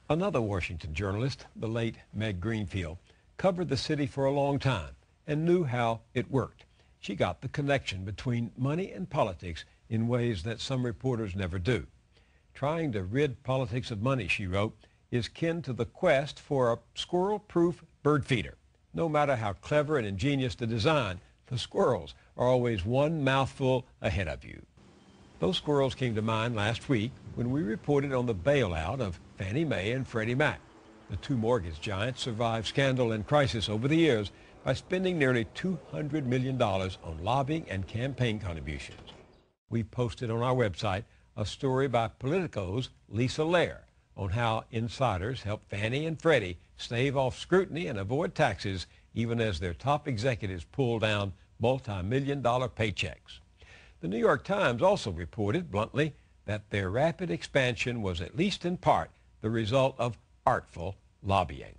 Another Washington journalist, the late Meg Greenfield, covered the city for a long time and knew how it worked. She got the connection between money and politics in ways that some reporters never do. Trying to rid politics of money, she wrote, is kin to the quest for a squirrel-proof bird feeder. No matter how clever and ingenious the design, the squirrels are always one mouthful ahead of you. Those squirrels came to mind last week when we reported on the bailout of Fannie Mae and Freddie Mac. The two mortgage giants survived scandal and crisis over the years by spending nearly $200 million on lobbying and campaign contributions. We posted on our website a story by Politico's Lisa Lair on how insiders helped Fannie and Freddie stave off scrutiny and avoid taxes even as their top executives pulled down multi-million-dollar paychecks. The New York Times also reported bluntly that their rapid expansion was at least in part the result of artful lobbying.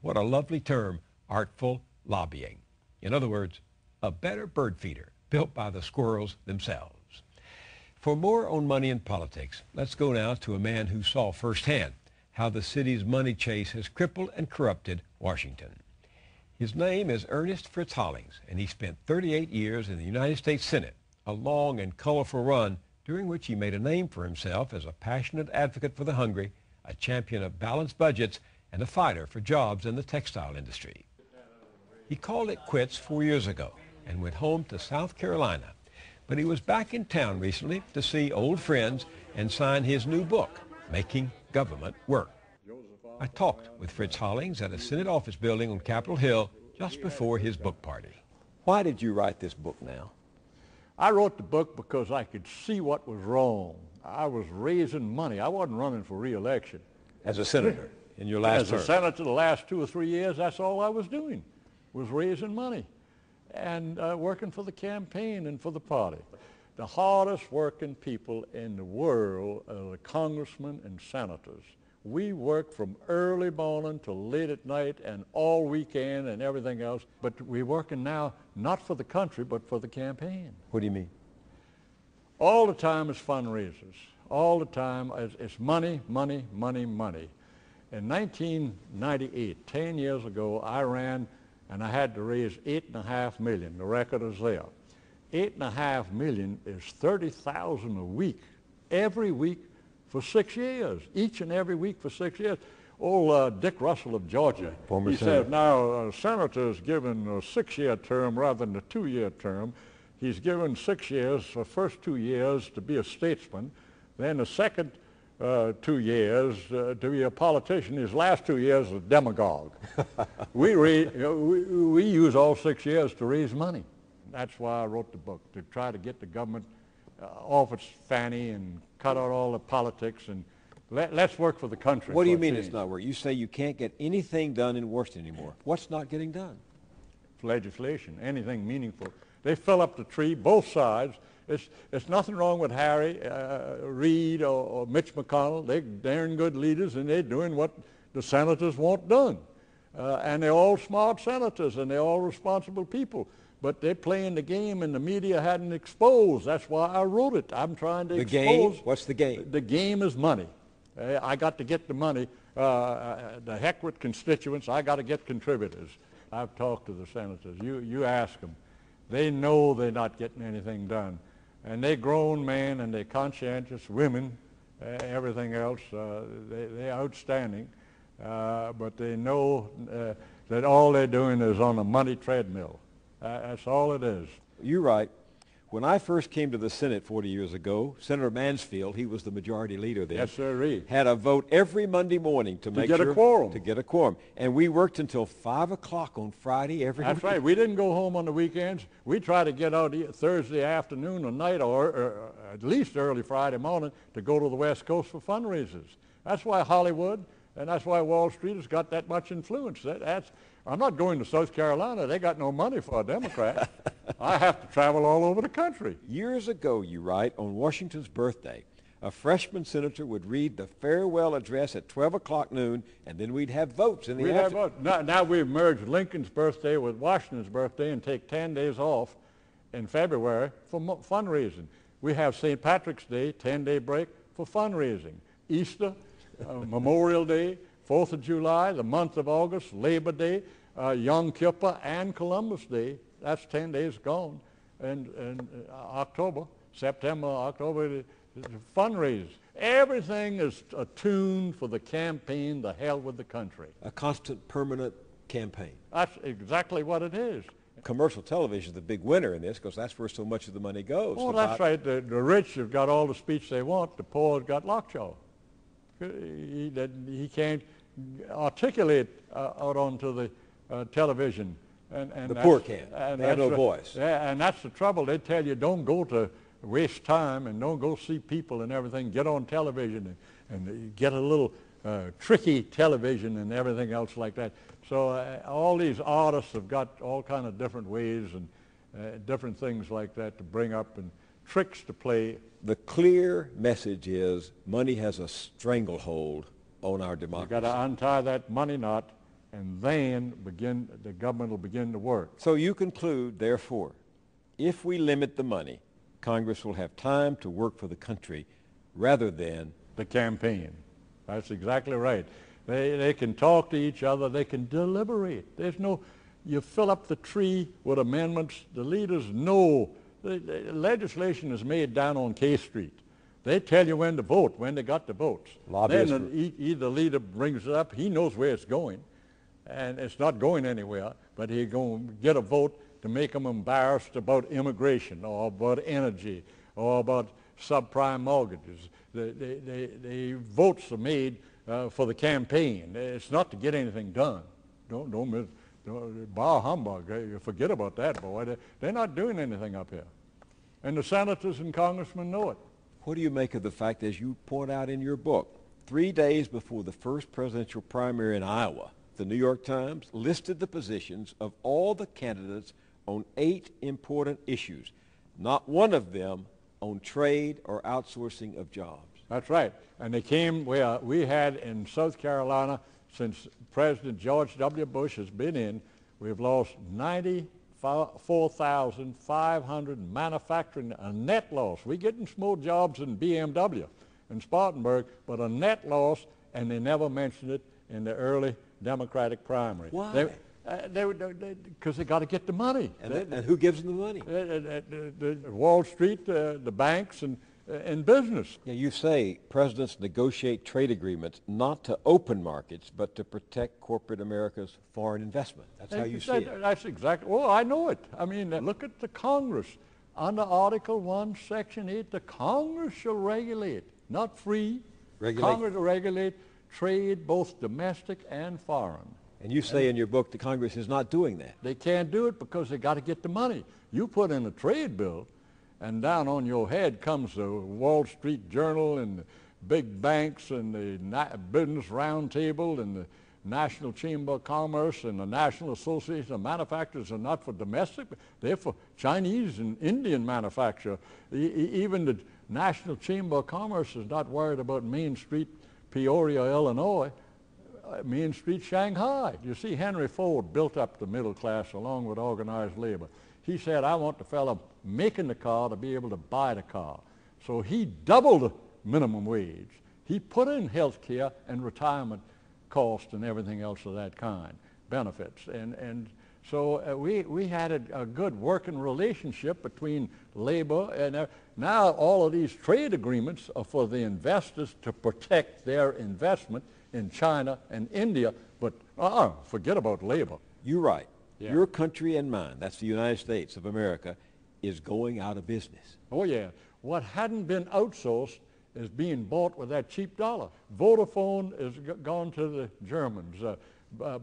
What a lovely term, artful lobbying. In other words, a better bird feeder built by the squirrels themselves. For more on money and politics, let's go now to a man who saw firsthand how the city's money chase has crippled and corrupted Washington. His name is Ernest Fritz Hollings, and he spent 38 years in the United States Senate, a long and colorful run during which he made a name for himself as a passionate advocate for the hungry, a champion of balanced budgets, and a fighter for jobs in the textile industry. He called it quits 4 years ago and went home to South Carolina. But he was back in town recently to see old friends and sign his new book, Making Government Work. I talked with Fritz Hollings at a Senate office building on Capitol Hill just before his book party. Why did you write this book now? I wrote the book because I could see what was wrong. I was raising money. I wasn't running for re-election. As a senator in your last term? As a senator the last 2 or 3 years, that's all I was doing, was raising money and working for the campaign and for the party. The hardest working people in the world are the congressmen and senators. We work from early morning till late at night and all weekend and everything else, but we're working now not for the country, but for the campaign. What do you mean? All the time is fundraisers. All the time it's money, money, money, money. In 1998, 10 years ago, I ran and I had to raise $8.5 million. The record is there. $8.5 million is $30,000 a week, every week for 6 years, each and every week for 6 years. Old Dick Russell of Georgia, he said, now a senator is given a 6-year term rather than a 2-year term. He's given 6 years, the first 2 years to be a statesman, then the second 2 years to be a politician, his last 2 years a demagogue. we use all 6 years to raise money. That's why I wrote the book, to try to get the government off its fanny and cut out all the politics and let's work for the country. What do you mean it's not working? You say you can't get anything done in Washington anymore. What's not getting done? Legislation, anything meaningful. They fill up the tree, both sides. It's nothing wrong with Harry Reid or Mitch McConnell. They're darn good leaders, and they're doing what the senators want done. And they're all smart senators, and they're all responsible people. But they're playing the game, and the media hadn't exposed. That's why I wrote it. I'm trying to expose. The game? What's the game? The game is money. I got to get the money. The heck with constituents. I got to get contributors. I've talked to the senators. You ask them. They know they're not getting anything done. And they're grown men, and they're conscientious women, everything else. They're outstanding. But they know that all they're doing is on a money treadmill. That's all it is. You're right. When I first came to the Senate 40 years ago, Senator Mansfield, he was the majority leader then, yes, sir, had a vote every Monday morning to make get sure a quorum. To get a quorum. And we worked until 5 o'clock on Friday every That's right. We didn't go home on the weekends. We tried to get out Thursday afternoon or night or at least early Friday morning to go to the West Coast for fundraisers. That's why Hollywood and that's why Wall Street has got that much influence. I'm not going to South Carolina. They got no money for a Democrat. I have to travel all over the country. Years ago, you write, on Washington's birthday, a freshman senator would read the farewell address at 12 o'clock noon, and then we'd have votes in the afternoon. Now we've merged Lincoln's birthday with Washington's birthday and take 10 days off in February for fundraising. We have St. Patrick's Day, 10-day break for fundraising. Easter, Memorial Day, 4th of July, the month of August, Labor Day, Yom Kippur, and Columbus Day. That's 10 days gone. And October, September, October, fundraise. Everything is attuned for the campaign, the hell with the country. A constant, permanent campaign. That's exactly what it is. Commercial television is the big winner in this because that's where so much of the money goes. Oh, that's right. The rich have got all the speech they want. The poor have got lockjaw. He can't articulate out onto the television. And the poor can't. They have no voice. Yeah, and that's the trouble. They tell you don't go to waste time and don't go see people and everything. Get on television and get a little tricky television and everything else like that. So all these artists have got all kind of different ways and different things like that to bring up and tricks to play. The clear message is money has a stranglehold on our democracy. You've got to untie that money knot, and then the government will begin to work. So you conclude, therefore, if we limit the money, Congress will have time to work for the country rather than the campaign. That's exactly right. They can talk to each other. They can deliberate. You fill up the tree with amendments. The leaders know. The legislation is made down on K Street. They tell you when to vote, when they got the votes. Then either leader brings it up. He knows where it's going, and it's not going anywhere, but he's going to get a vote to make them embarrassed about immigration or about energy or about subprime mortgages. The votes are made for the campaign. It's not to get anything done. Don't bar humbug. Forget about that, boy. They're not doing anything up here. And the senators and congressmen know it. What do you make of the fact, as you point out in your book, 3 days before the first presidential primary in Iowa, the New York Times listed the positions of all the candidates on 8 important issues, not one of them on trade or outsourcing of jobs? That's right. And they came where we had in South Carolina, since President George W. Bush has been in, we've lost 94,500 manufacturing, a net loss. We're getting some more jobs in BMW and Spartanburg, but a net loss, and they never mentioned it in the early Democratic primary. Why? Because they got to get the money. And who gives them the money? Wall Street, the banks, and business. Yeah, you say presidents negotiate trade agreements not to open markets, but to protect corporate America's foreign investment. That's how you see it. That's exactly. Well, I know it. I mean, look at the Congress. Under Article 1, Section 8, the Congress shall regulate, not free. Congress will regulate trade, both domestic and foreign. And you say in your book the Congress is not doing that. They can't do it because they got to get the money. You put in a trade bill, and down on your head comes the Wall Street Journal and the big banks and the Business Roundtable and the National Chamber of Commerce and the National Association of Manufacturers are not for domestic, they're for Chinese and Indian manufacture. Even the National Chamber of Commerce is not worried about Main Street, Peoria, Illinois, Main Street, Shanghai. You see, Henry Ford built up the middle class along with organized labor. He said, I want the fellow making the car to be able to buy the car. So he doubled the minimum wage. He put in health care and retirement costs and everything else of that kind, benefits. And so we had a good working relationship between labor and now all of these trade agreements are for the investors to protect their investment in China and India, but forget about labor. You're right. Yeah. Your country and mine, that's the United States of America, is going out of business. Oh, yeah. What hadn't been outsourced is being bought with that cheap dollar. Vodafone has gone to the Germans.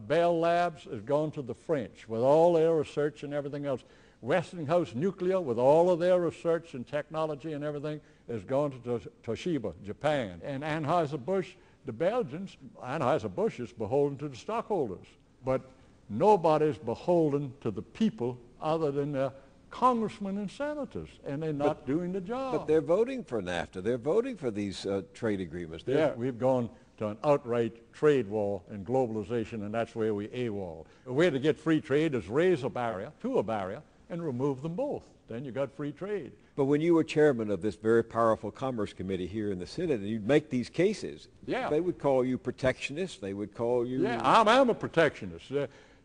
Bell Labs has gone to the French with all their research and everything else. Westinghouse Nuclear, with all of their research and technology and everything, has gone to Toshiba, Japan. And Anheuser-Busch, the Belgians, Anheuser-Busch is beholden to the stockholders. But nobody's beholden to the people other than their congressmen and senators, and they're not doing the job. But they're voting for NAFTA. They're voting for these trade agreements. Yeah, we've gone to an outright trade war and globalization, and that's where we AWOL. The way to get free trade is raise a barrier, and remove them both. Then you got free trade. But when you were chairman of this very powerful Commerce Committee here in the Senate, and you'd make these cases, Yeah. they would call you protectionist. They would call you... Yeah, I'm a protectionist.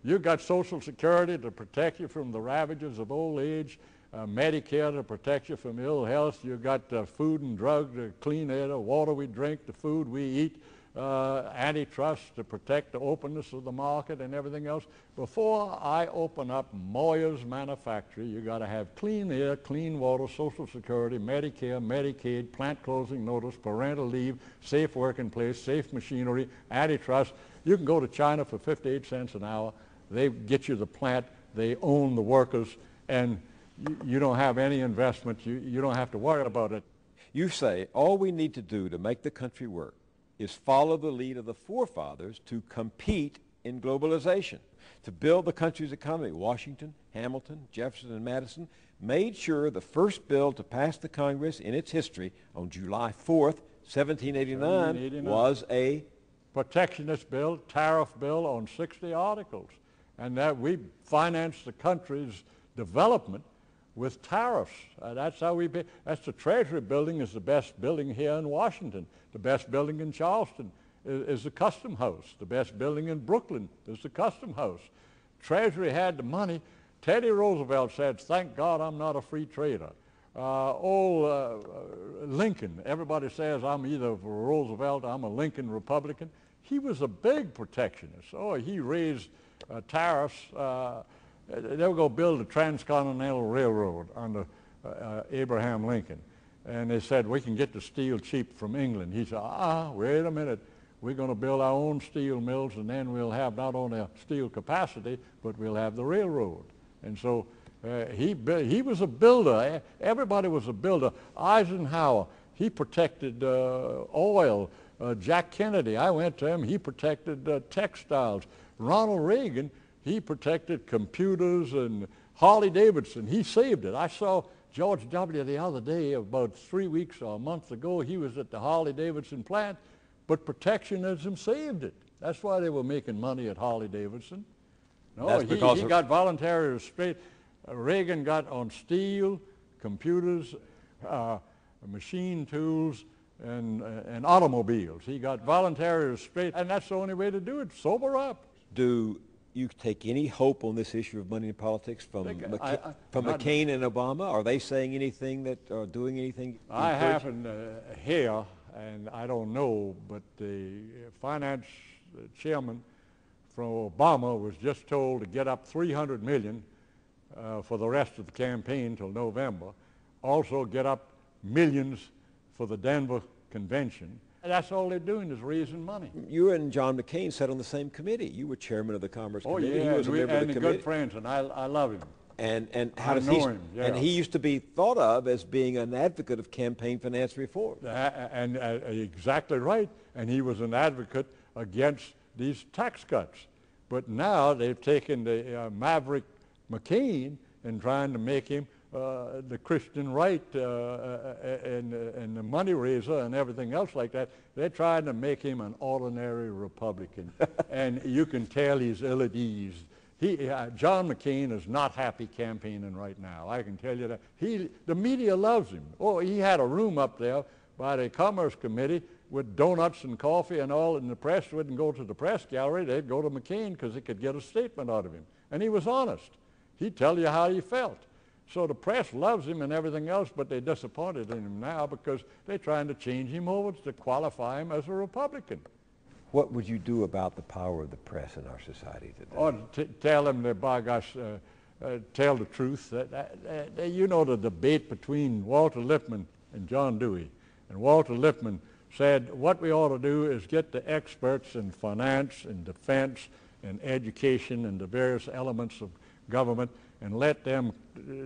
You've got Social Security to protect you from the ravages of old age, Medicare to protect you from ill health. You've got food and drug, the clean air, the water we drink, the food we eat, antitrust to protect the openness of the market and everything else. Before I open up Moyer's Manufactory, you got to have clean air, clean water, Social Security, Medicare, Medicaid, plant closing notice, parental leave, safe working place, safe machinery, antitrust. You can go to China for 58 cents an hour. They get you the plant. They own the workers, and you don't have any investment. You don't have to worry about it. You say all we need to do to make the country work is follow the lead of the forefathers to compete in globalization, to build the country's economy. Washington, Hamilton, Jefferson, and Madison made sure the first bill to pass the Congress in its history on July 4th, 1789, was a protectionist bill, tariff bill on 60 articles. And that we financed the country's development with tariffs. That's how we pay. That's the Treasury building is the best building here in Washington. The best building in Charleston is the Custom House. The best building in Brooklyn is the Custom House. Treasury had the money. Teddy Roosevelt said, "Thank God I'm not a free trader." Lincoln, everybody says I'm either a Roosevelt, I'm a Lincoln Republican. He was a big protectionist. Oh, he raised tariffs. They were going to build a transcontinental railroad under Abraham Lincoln. And they said, we can get the steel cheap from England. He said, wait a minute. We're going to build our own steel mills, and then we'll have not only a steel capacity, but we'll have the railroad. And so he was a builder. Everybody was a builder. Eisenhower, he protected oil. Jack Kennedy, I went to him. He protected textiles. Ronald Reagan, he protected computers, and Harley Davidson, he saved it. I saw George W. the other day, about 3 weeks or a month ago. He was at the Harley Davidson plant, but protectionism saved it. That's why they were making money at Harley Davidson. No, he got voluntary restraint. Reagan got on steel, computers, machine tools, and automobiles. He got voluntary restraint, and that's the only way to do it. Sober up. Do you take any hope on this issue of money in politics from McCain and Obama? Are they saying anything that are doing anything? I happen to hear, and I don't know, but the finance chairman from Obama was just told to get up $300 million for the rest of the campaign till November. Also get up millions for the Denver convention. That's all they're doing is raising money. You and John McCain sat on the same committee. You were chairman of the Commerce Committee. Yeah, he was a member of the committee. Good friends, and I love him. And how I does know him, yeah. And he used to be thought of as being an advocate of campaign finance reform. Exactly right. And he was an advocate against these tax cuts. But now they've taken the maverick McCain and trying to make him the Christian right and the money raiser and everything else like that. They're trying to make him an ordinary Republican. And you can tell he's ill at ease. John McCain is not happy campaigning right now. I can tell you that. The media loves him. Oh, he had a room up there by the Commerce Committee with donuts and coffee and all, and the press wouldn't go to the press gallery. They'd go to McCain because they could get a statement out of him. And he was honest. He'd tell you how he felt. So the press loves him and everything else, but they're disappointed in him now because they're trying to change him over to qualify him as a Republican. What would you do about the power of the press in our society today? Or tell them that, by gosh, tell the truth. You know the debate between Walter Lippmann and John Dewey. And Walter Lippmann said what we ought to do is get the experts in finance and defense and education and the various elements of government and let them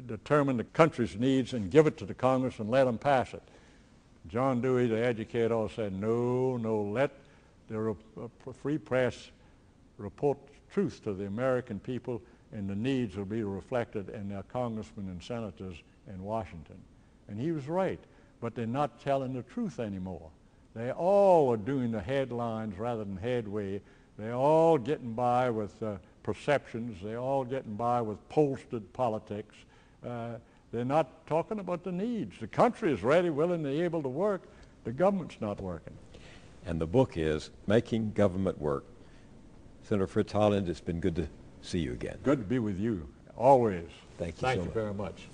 determine the country's needs and give it to the Congress and let them pass it. John Dewey, the educator, said, no, let the free press report truth to the American people, and the needs will be reflected in their congressmen and senators in Washington. And he was right, but they're not telling the truth anymore. They all are doing the headlines rather than headway. They're all getting by with perceptions. They're all getting by with posted politics. They're not talking about the needs. The country is ready, willing, and able to work. The government's not working. And the book is Making Government Work. Senator Fritz Hollings, it's been good to see you again. Good to be with you, always. Thank you so much. Thank you very much.